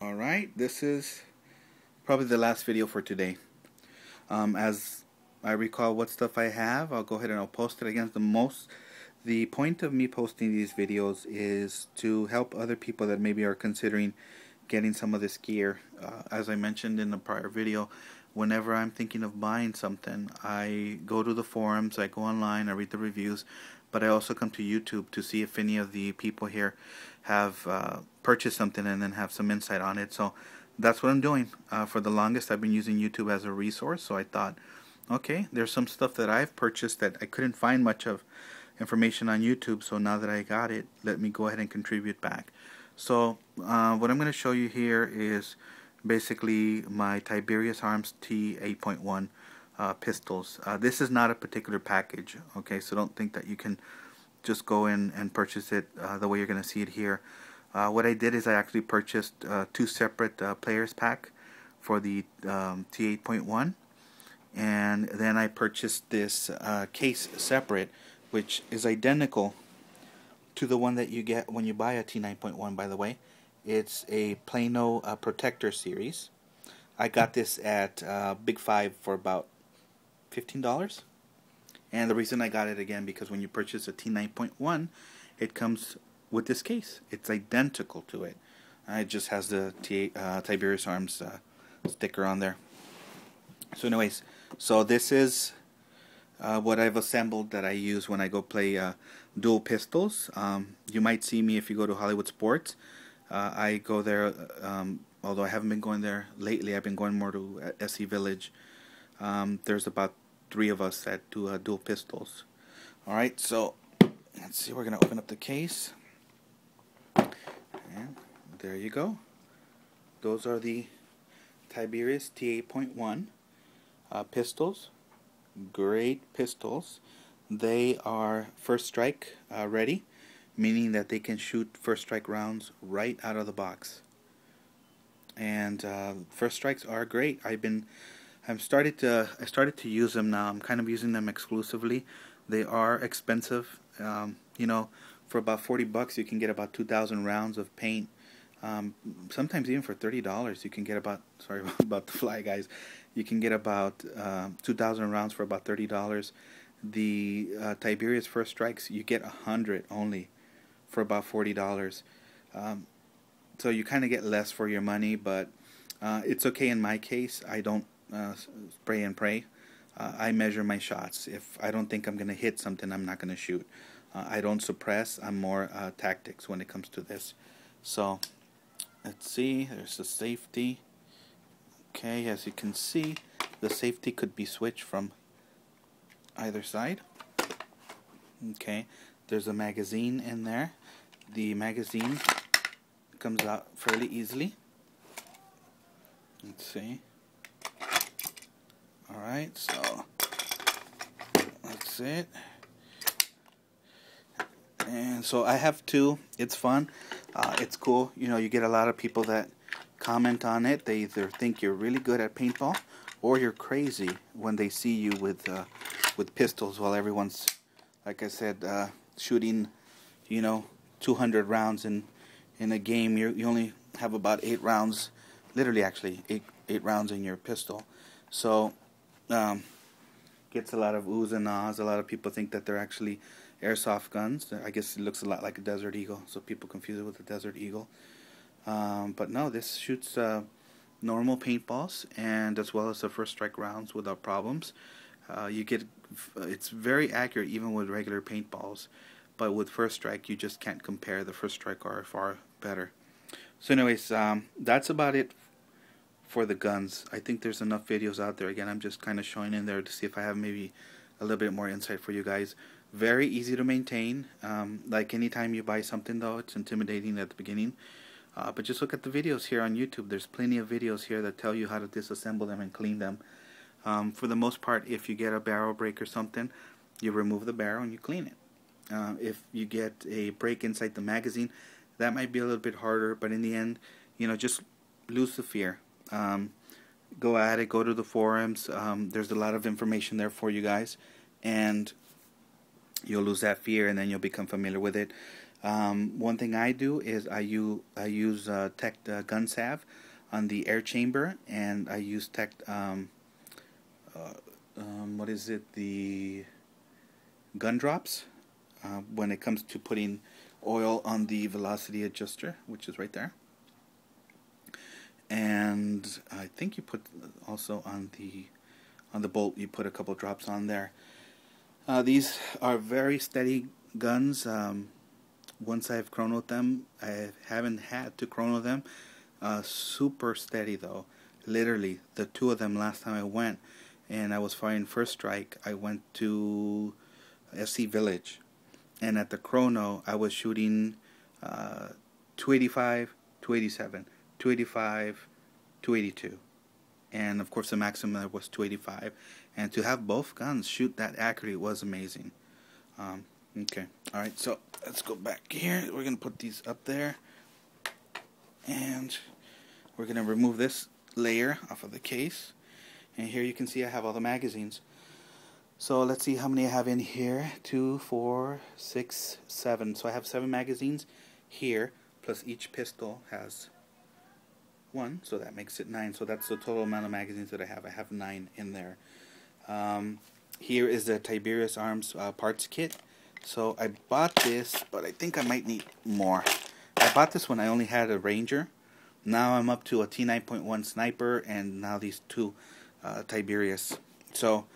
Alright, this is probably the last video for today. As I recall what stuff I have, I'll go ahead and I'll post it against the point of me posting these videos is to help other people that maybe are considering getting some of this gear. As I mentioned in the prior video, whenever I'm thinking of buying something, I go to the forums, I go online, I read the reviews, but I also come to YouTube to see if any of the people here have purchased something and then have some insight on it. So that's what I'm doing. For the longest I've been using YouTube as a resource, so I thought, okay, there's some stuff that I've purchased that I couldn't find much of information on YouTube, so now that I got it, let me go ahead and contribute back. So what I'm going to show you here is basically my Tiberius Arms T8.1 pistols. This is not a particular package, okay, so don't think that you can just go in and purchase it the way you're going to see it here. What I did is I actually purchased two separate players pack for the T8.1, and then I purchased this case separate, which is identical to the one that you get when you buy a T9.1, by the way. It's a Plano Protector series. I got this at Big Five for about $15. And the reason I got it again, because when you purchase a T9.1, it comes with this case. It's identical to it. It just has the Tiberius Arms sticker on there. So anyways, so this is what I've assembled that I use when I go play dual pistols. You might see me if you go to Hollywood Sports. I go there, although I haven't been going there lately. I've been going more to SE Village. There's about 3 of us that do dual pistols. Alright, so let's see, we're going to open up the case. And there you go. Those are the Tiberius T8.1 pistols. Great pistols. They are first strike ready, meaning that they can shoot first strike rounds right out of the box. And first strikes are great. I started to use them now. I'm kind of using them exclusively. They are expensive. You know, for about $40 you can get about 2,000 rounds of paint. Sometimes even for $30 you can get about, sorry about the fly guys, you can get about 2,000 rounds for about $30. The Tiberius first strikes, you get 100 only for about $40. So you kind of get less for your money, but it's okay in my case. I don't spray and pray. I measure my shots. If I don't think I'm going to hit something, I'm not going to shoot. I don't suppress. I'm more tactics when it comes to this. So let's see, there's the safety. Okay, as you can see, the safety could be switched from either side. Okay, there's a magazine in there. The magazine comes out fairly easily. Let's see. Alright, so that's it. And so I have 2. It's fun. It's cool. You know, you get a lot of people that comment on it. They either think you're really good at paintball or you're crazy when they see you with pistols while everyone's, like I said, shooting, you know, 200 rounds in a game. You only have about 8 rounds, literally actually 8 rounds in your pistol. So gets a lot of oohs and ahs. A lot of people think that they're actually airsoft guns. I guess it looks a lot like a Desert Eagle, so people confuse it with a Desert Eagle. But no, this shoots normal paintballs and as well as the first strike rounds without problems. It's very accurate even with regular paintballs, but with first strike you just can't compare. The first strike are far better. So anyways, that's about it for the guns. I think there's enough videos out there. Again, I'm just kind of showing in there to see if I have maybe a little bit more insight for you guys. Very easy to maintain. Like anytime you buy something though, it's intimidating at the beginning. But just look at the videos here on YouTube. There's plenty of videos here that tell you how to disassemble them and clean them. For the most part, if you get a barrel break or something, you remove the barrel and you clean it. If you get a break inside the magazine, that might be a little bit harder, but in the end, you know, just lose the fear. Go at it, go to the forums. There's a lot of information there for you guys, and you'll lose that fear and then you'll become familiar with it. One thing I do is I use Tech gun salve on the air chamber, and I use Tech what is it, the gun drops when it comes to putting oil on the velocity adjuster, which is right there. And I think you put also on the bolt, you put a couple drops on there. These are very steady guns. Once I've chronoed them, I haven't had to chrono them. Super steady though. Literally, the two of them last time I went, and I was firing first strike, I went to SC Village, and at the chrono I was shooting 285, 287, 285, 282, and of course the maximum was 285. And to have both guns shoot that accurately was amazing. Okay, alright, so let's go back here. We're going to put these up there, and we're going to remove this layer off of the case. And here you can see I have all the magazines. So let's see how many I have in here. 2, 4, 6, 7. So I have 7 magazines here, plus each pistol has 1, so that makes it 9. So that's the total amount of magazines that I have. I have 9 in there. Here is the Tiberius Arms parts kit. So I bought this, but I think I might need more. I bought this when I only had a Ranger. Now I'm up to a T8.1 sniper, and now these 2 Tiberius. So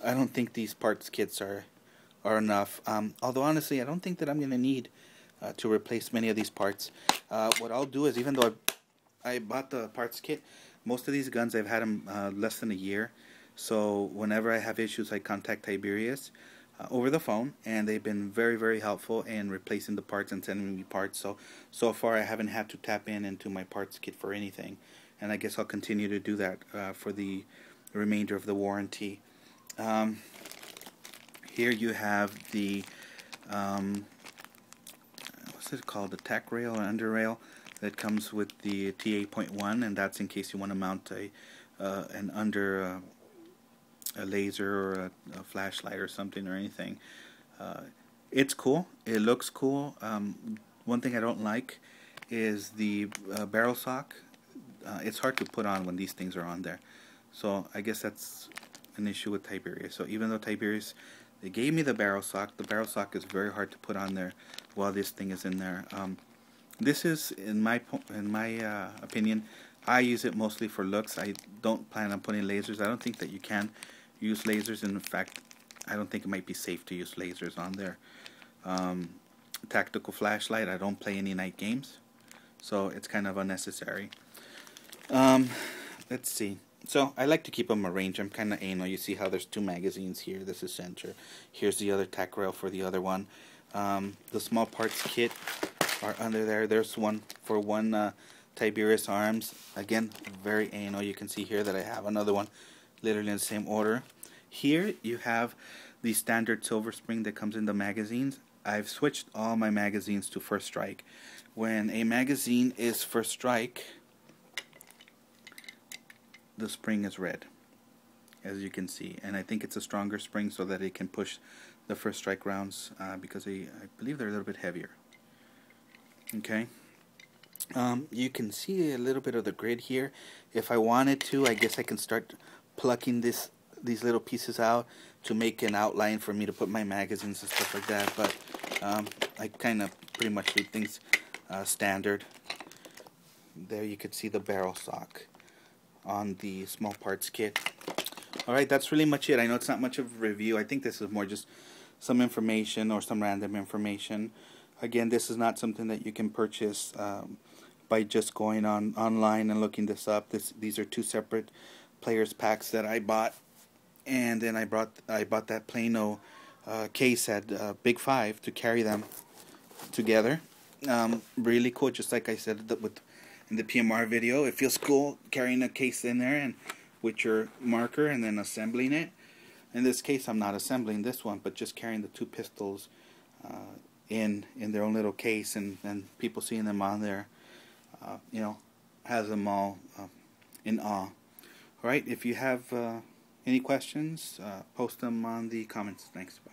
I don't think these parts kits are enough. Although honestly, I don't think that I'm going to need to replace many of these parts. What I'll do is, even though I bought the parts kit, most of these guns I've had them less than a year. So whenever I have issues, I contact Tiberius over the phone, and they've been very, very helpful in replacing the parts and sending me parts. So far I haven't had to tap into my parts kit for anything, and I guess I'll continue to do that for the remainder of the warranty. Here you have the what's it called, the tack rail or under rail that comes with the T8.1, and that's in case you want to mount an under a laser or a flashlight or something or anything. It's cool. It looks cool. One thing I don't like is the barrel sock. It's hard to put on when these things are on there. So I guess that's an issue with Tiberius. So even though Tiberius, they gave me the barrel sock is very hard to put on there while this thing is in there. This is, in my opinion, I use it mostly for looks. I don't plan on putting lasers. I don't think that you can use lasers. In fact, I don't think it might be safe to use lasers on there. Tactical flashlight, I don't play any night games, so it's kind of unnecessary. Let's see. So I like to keep them arranged. I'm kind of anal. You see how there's 2 magazines here. This is center. Here's the other tack rail for the other one. The small parts kit are under there. There's one for one Tiberius Arms. Again, very anal. You can see here that I have another one literally in the same order. Here you have the standard silver spring that comes in the magazines. I've switched all my magazines to first strike. When a magazine is first strike, the spring is red, as you can see, and I think it's a stronger spring so that it can push the first strike rounds, because I believe they're a little bit heavier. Okay. You can see a little bit of the grid here. If I wanted to, I guess I can start plucking these little pieces out to make an outline for me to put my magazines and stuff like that, but I kind of pretty much leave things standard. There you could see the barrel sock on the small parts kit. Alright, that's really much it. I know it's not much of a review. I think this is more just some information or some random information. Again, this is not something that you can purchase by just going online and looking this up. These are 2 separate players packs that I bought, and then I bought that Plano case at Big 5 to carry them together. Really cool, just like I said in the PMR video. It feels cool carrying a case in there and with your marker and then assembling it. In this case, I'm not assembling this one, but just carrying the 2 pistols in their own little case, and people seeing them on there, you know, has them all in awe. Alright, if you have any questions, post them on the comments. Thanks. Bye.